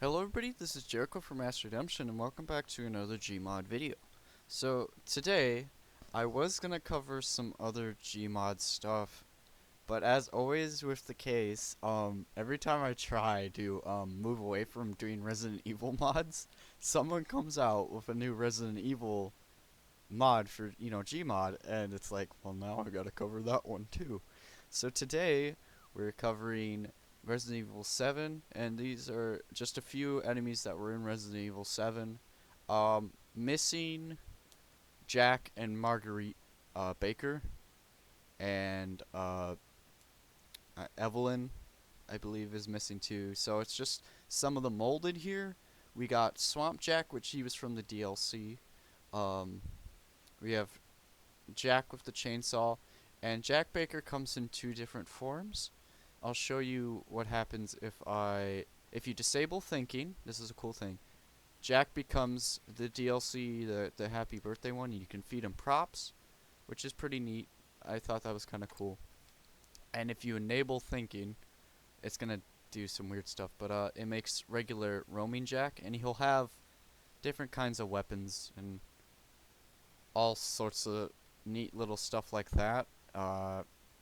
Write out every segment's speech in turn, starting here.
Hello everybody, this is Jericho from Massredemption and welcome back to another GMOD video. So today, I was gonna cover some other GMOD stuff, but as always with the case, every time I try to move away from doing Resident Evil mods, someone comes out with a new Resident Evil mod for, GMOD, and it's like, well now I gotta cover that one too. So today, we're covering Resident Evil 7, and these are just a few enemies that were in Resident Evil 7. Missing Jack and Marguerite Baker, and Evelyn, I believe, is missing too. So it's just some of the molded here. We got Swamp Jack, which he was from the DLC. Um, we have Jack with the chainsaw, and Jack Baker comes in two different forms. I'll show you what happens if you disable thinking. This is a cool thing. Jack becomes the DLC, the happy birthday one. You can feed him props, which is pretty neat. I thought that was kind of cool. And if you enable thinking, it's gonna do some weird stuff, but it makes regular roaming Jack, and he'll have different kinds of weapons and all sorts of neat little stuff like that.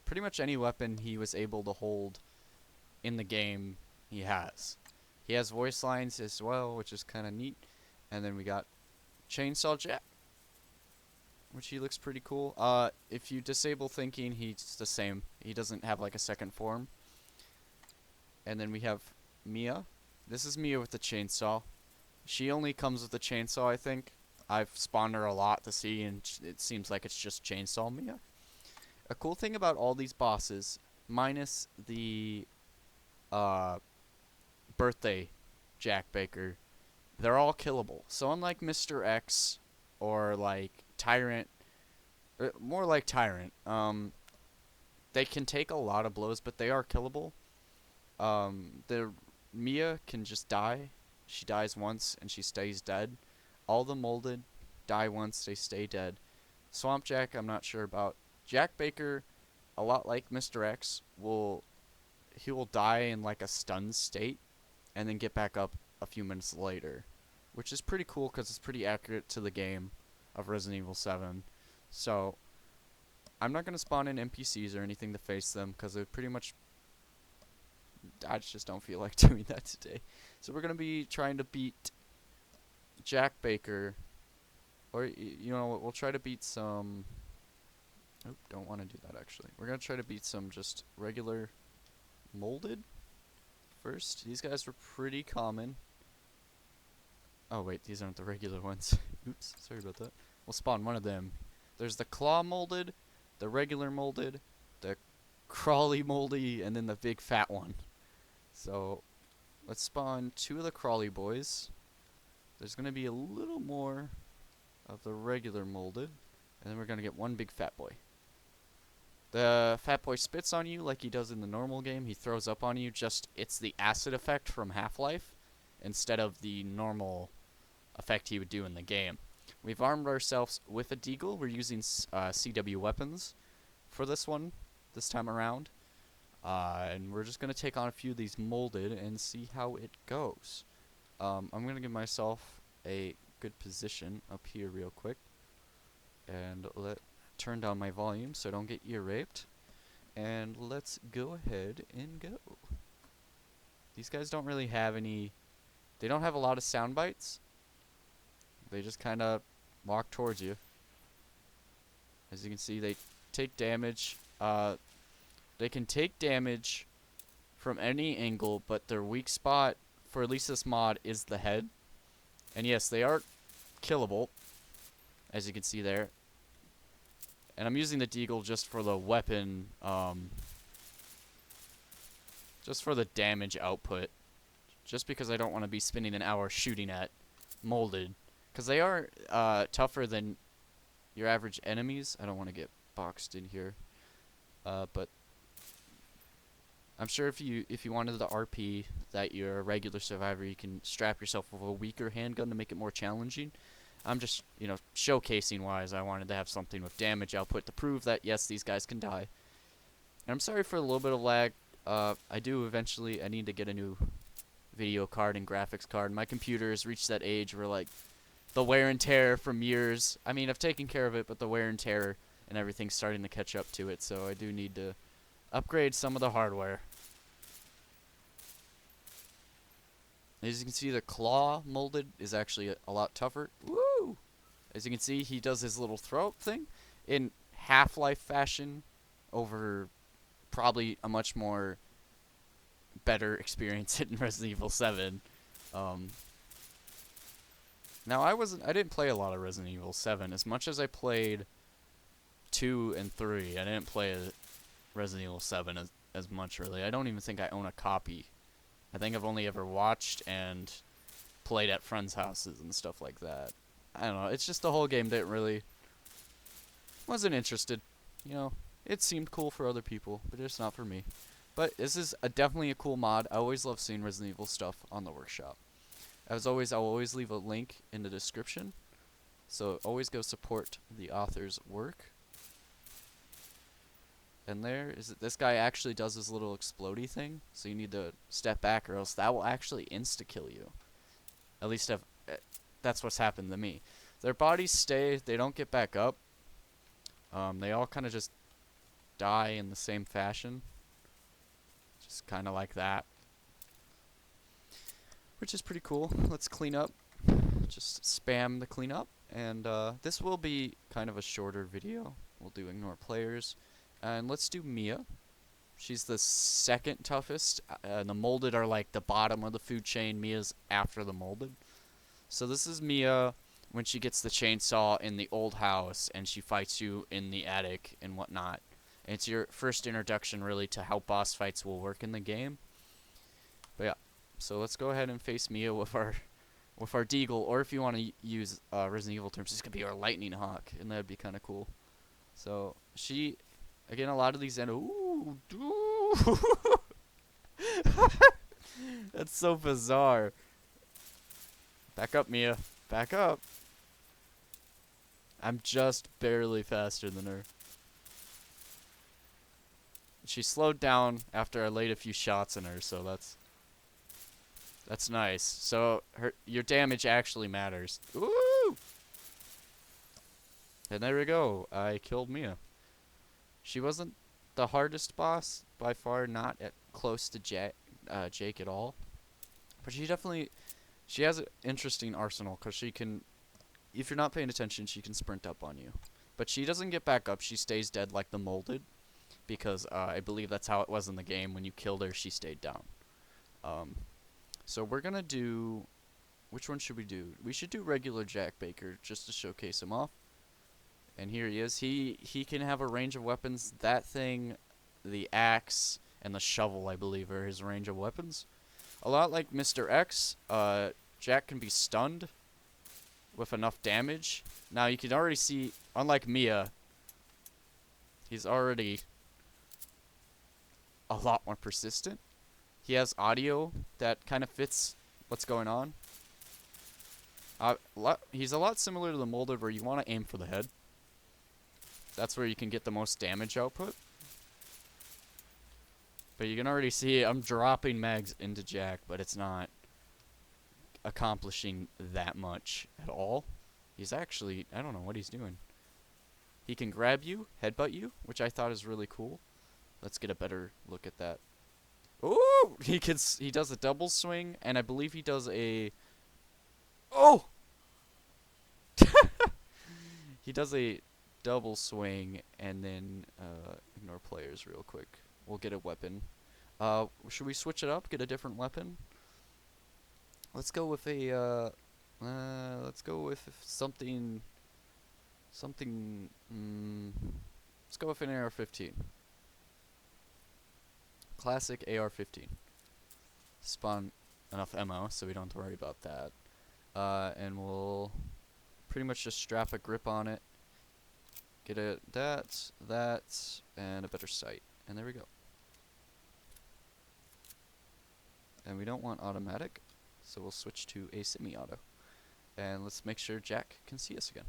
Pretty much any weapon he was able to hold in the game, he has. He has voice lines as well, which is kind of neat. And then we got Chainsaw Jack, which he looks pretty cool. If you disable thinking, he's the same. He doesn't have like a second form. And then we have Mia. This is Mia with the chainsaw. She only comes with the chainsaw, I think. I've spawned her a lot to see, and it seems like it's just Chainsaw Mia. A cool thing about all these bosses, minus the birthday Jack Baker, they're all killable. So unlike Mr. X or like Tyrant, more like Tyrant, they can take a lot of blows, but they are killable. The Mia can just die. She dies once and she stays dead. All the molded die once, they stay dead. Swamp Jack, I'm not sure about. Jack Baker, a lot like Mr. X, he will die in like a stunned state and then get back up a few minutes later, which is pretty cool because it's pretty accurate to the game of Resident Evil 7. So I'm not going to spawn in NPCs or anything to face them because it pretty much, I just don't feel like doing that today. So we're going to be trying to beat Jack Baker, or we'll try to beat some. Nope, don't want to do that actually. We're gonna try to beat some just regular molded first. These guys were pretty common. Oh wait, these aren't the regular ones. Oops, sorry about that. We'll spawn one of them. There's the claw molded, the regular molded, the crawly moldy, and then the big fat one. So let's spawn two of the crawly boys. There's gonna be a little more of the regular molded, and then we're gonna get one big fat boy. The fat boy spits on you like he does in the normal game. He throws up on you, just it's the acid effect from Half-Life instead of the normal effect he would do in the game. We've armed ourselves with a deagle. We're using CW weapons for this one, this time around. And we're just going to take on a few of these molded and see how it goes. I'm going to give myself a good position up here real quick. And turn down my volume so I don't get ear raped. And let's go ahead and go. These guys don't really have any. They don't have a lot of sound bites. They just kind of walk towards you. As you can see, they take damage. They can take damage from any angle, but their weak spot, for at least this mod, is the head. And yes, they are killable, as you can see there. And I'm using the deagle just for the weapon, just for the damage output. Just because I don't want to be spending an hour shooting at molded. Because they are tougher than your average enemies. I don't want to get boxed in here. But I'm sure if you wanted the RP that you're a regular survivor, you can strap yourself with a weaker handgun to make it more challenging. I'm just, showcasing wise, I wanted to have something with damage output to prove that, yes, these guys can die. And I'm sorry for a little bit of lag. I need to get a new video card and graphics card. My computer has reached that age where, like, the wear and tear from years, I mean, I've taken care of it, but the wear and tear and everything's starting to catch up to it, so I do need to upgrade some of the hardware. As you can see, the claw molded is actually a lot tougher. Woo! As you can see, he does his little throw thing in Half-Life fashion over probably a much more better experience in Resident Evil 7. Now I didn't play a lot of Resident Evil 7 as much as I played 2 and 3. I didn't play Resident Evil 7 as much really. I don't even think I own a copy. I think I've only ever watched and played at friends' houses and stuff like that. I don't know, it's just the whole game didn't really, wasn't interested. You know, it seemed cool for other people, but it's not for me. But this is definitely a cool mod. I always love seeing Resident Evil stuff on the workshop. As always, I'll always leave a link in the description, so always go support the author's work. And there is this guy actually does his little explodey thing, so you need to step back or else that will actually insta-kill you. At least that's what's happened to me. Their bodies stay, they don't get back up. They all kind of just die in the same fashion. Just kind of like that. Which is pretty cool. Let's clean up. Just spam the cleanup. And this will be kind of a shorter video. We'll do ignore players. And let's do Mia. She's the second toughest. The molded are like the bottom of the food chain. Mia's after the molded. So this is Mia when she gets the chainsaw in the old house and she fights you in the attic and whatnot. And it's your first introduction really to how boss fights will work in the game. But yeah, so let's go ahead and face Mia with our Deagle, or if you want to use Resident Evil terms, this could be our Lightning Hawk, and that'd be kind of cool. So she, again, a lot of these ooh, that's so bizarre. Back up, Mia. Back up. I'm just barely faster than her. She slowed down after I laid a few shots in her, so that's nice. So your damage actually matters. Woo! And there we go. I killed Mia. She wasn't the hardest boss by far, not close to Jake at all. But she has an interesting arsenal because she can, if you're not paying attention, she can sprint up on you. But she doesn't get back up. She stays dead like the molded. Because I believe that's how it was in the game. When you killed her, she stayed down. So we're going to do... Which one should we do? We should do regular Jack Baker just to showcase him off. And here he is. He can have a range of weapons. That thing, the axe, and the shovel, I believe, are his range of weapons. A lot like Mr. X, Jack can be stunned with enough damage. Now, you can already see, unlike Mia, he's already a lot more persistent. He has audio that kind of fits what's going on. He's a lot similar to the molded where you want to aim for the head. That's where you can get the most damage output. But you can already see I'm dropping mags into Jack, but it's not accomplishing that much at all. He's actually, I don't know what he's doing. He can grab you, headbutt you, which I thought is really cool. Let's get a better look at that. Ooh! He does a double swing, and I believe he does a... Oh! He does a double swing, and then ignore players real quick. We'll get a weapon. Should we switch it up? Get a different weapon? Let's go with a... let's go with something... let's go with an AR-15. Classic AR-15. Spawn enough ammo, so we don't have to worry about that. And we'll pretty much just strap a grip on it. Get that, and a better sight. And there we go. And we don't want automatic, so we'll switch to a semi-auto. And let's make sure Jack can see us again.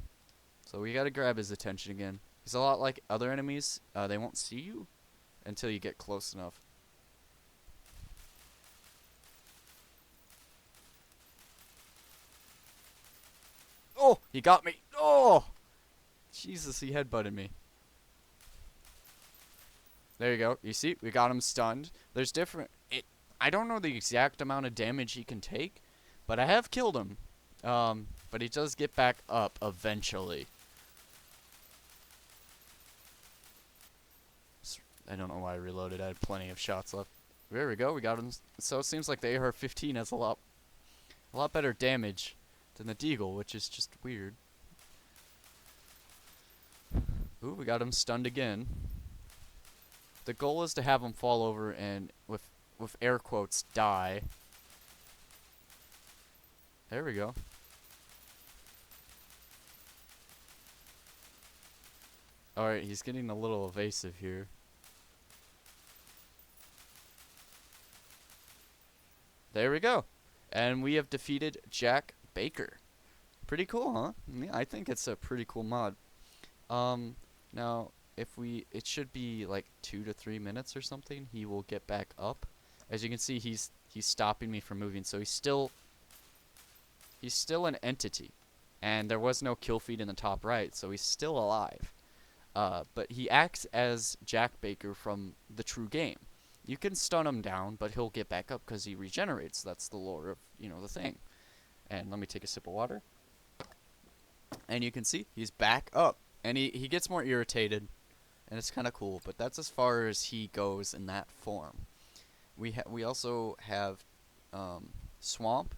So we gotta grab his attention again. He's a lot like other enemies. They won't see you until you get close enough. He got me. Oh! Jesus, he headbutted me. There you go. You see, we got him stunned. There's different... I don't know the exact amount of damage he can take, but I have killed him. But he does get back up eventually. I don't know why I reloaded. I had plenty of shots left. There we go. We got him. So it seems like the AR-15 has a lot better damage than the Deagle, which is just weird. Ooh, we got him stunned again. The goal is to have him fall over and, with air quotes, die. There we go. Alright, he's getting a little evasive here. There we go. And we have defeated Jack Baker. Pretty cool, huh? Yeah, I think it's a pretty cool mod. Now, it should be like 2 to 3 minutes or something. He will get back up. As you can see, he's stopping me from moving, so he's still an entity. And there was no kill feed in the top right, so he's still alive. But he acts as Jack Baker from the true game. You can stun him down, but he'll get back up because he regenerates. That's the lore of, the thing. And let me take a sip of water. And you can see he's back up. And he gets more irritated. And it's kind of cool. But that's as far as he goes in that form. We also have Swamp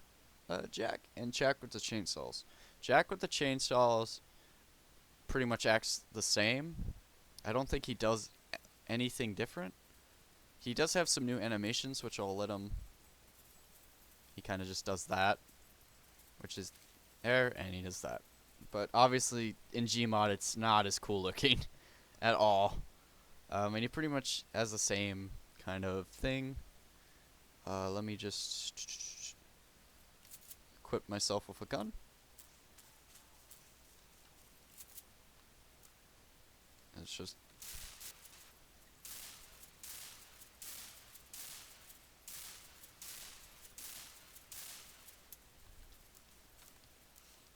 Jack and Jack with the chainsaws. Jack with the chainsaws pretty much acts the same. I don't think he does anything different. He does have some new animations, which I'll let him... He kind of just does that, which is there, and he does that. But obviously, in GMOD, it's not as cool looking at all. And he pretty much has the same kind of thing. Let me just equip myself with a gun. It's just...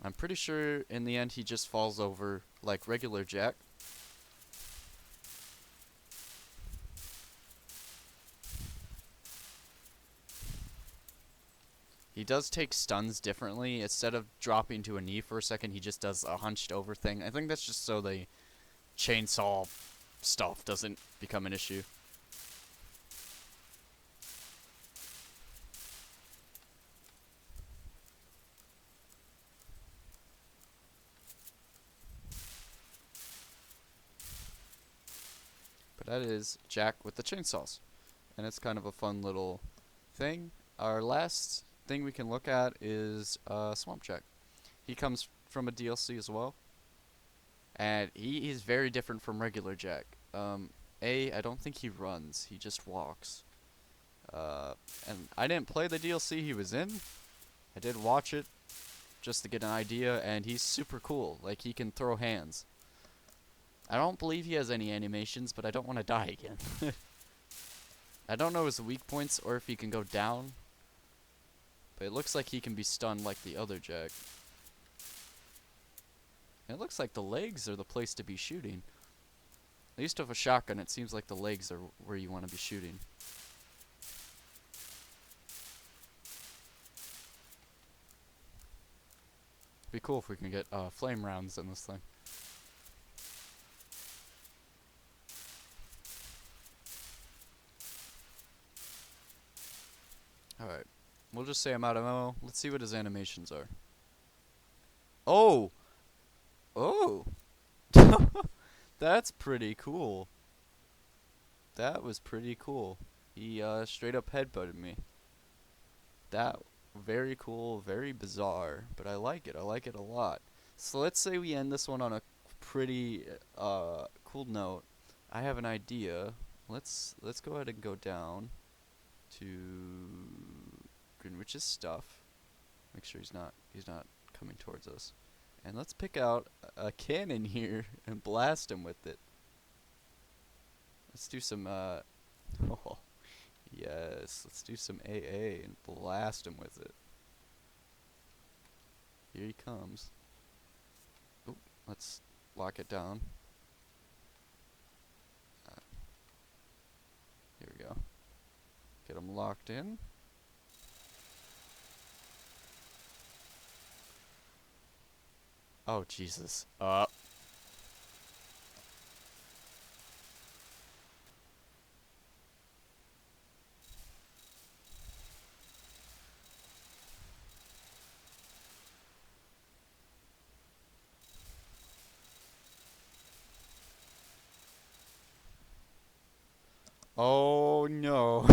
I'm pretty sure in the end he just falls over like regular Jack. He does take stuns differently. Instead of dropping to a knee for a second, he just does a hunched over thing. I think that's just so the chainsaw stuff doesn't become an issue. That is Jack with the chainsaws. And it's kind of a fun little thing. Our last thing we can look at is Swamp Jack. He comes from a DLC as well. And he is very different from regular Jack. I don't think he runs. He just walks. And I didn't play the DLC he was in. I did watch it just to get an idea. And he's super cool. Like, he can throw hands. I don't believe he has any animations, but I don't want to die again. I don't know his weak points or if he can go down. But it looks like he can be stunned like the other Jack. And it looks like the legs are the place to be shooting. At least with a shotgun, it seems like the legs are where you want to be shooting. It'd be cool if we can get flame rounds in this thing. Alright. We'll just say I'm out of ammo. Let's see what his animations are. Oh! Oh! That's pretty cool. That was pretty cool. He straight up headbutted me. That, very cool, very bizarre. But I like it. I like it a lot. So let's say we end this one on a pretty cool note. I have an idea. Let's go ahead and go down to Greenwich's stuff. Make sure he's not coming towards us. And let's pick out a cannon here and blast him with it. Let's do some oh yes, let's do some AA and blast him with it. Here he comes. Let's lock it down. Here we go. Get them locked in. Oh, Jesus. Oh, no.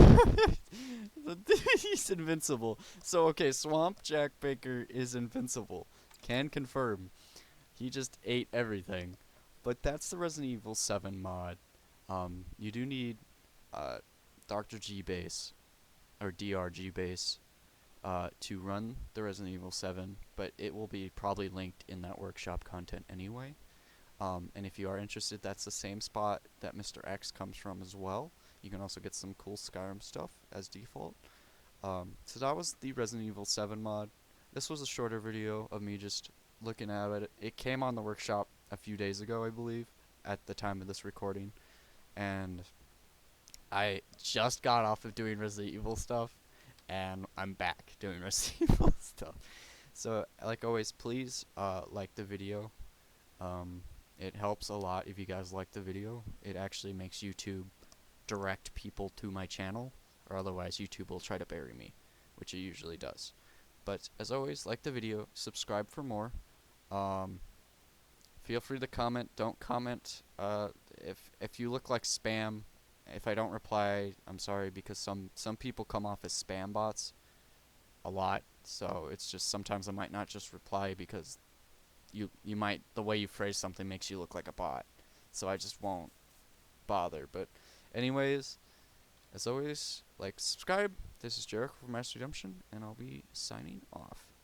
He's invincible. So, okay, Swamp Jack Baker is invincible. Can confirm. He just ate everything. But that's the Resident Evil 7 mod. You do need uh, Dr. G base, or DRG base, to run the Resident Evil 7, but it will be probably linked in that workshop content anyway. And if you are interested, that's the same spot that Mr. X comes from as well. You can also get some cool Skyrim stuff as default. So that was the Resident Evil 7 mod. This was a shorter video of me just looking at it. It came on the workshop a few days ago, I believe, at the time of this recording. And I just got off of doing Resident Evil stuff, and I'm back doing Resident Evil stuff. So, like always, please like the video. It helps a lot if you guys like the video. It actually makes YouTube direct people to my channel, or otherwise YouTube will try to bury me, which it usually does. But as always, like the video, subscribe for more. Feel free to comment. Don't comment if you look like spam. If I don't reply, I'm sorry, because some people come off as spam bots a lot. So it's just sometimes I might not just reply because you might, the way you phrase something makes you look like a bot. So I just won't bother. But anyways, as always, like, subscribe. This is Jericho from Massredemption, and I'll be signing off.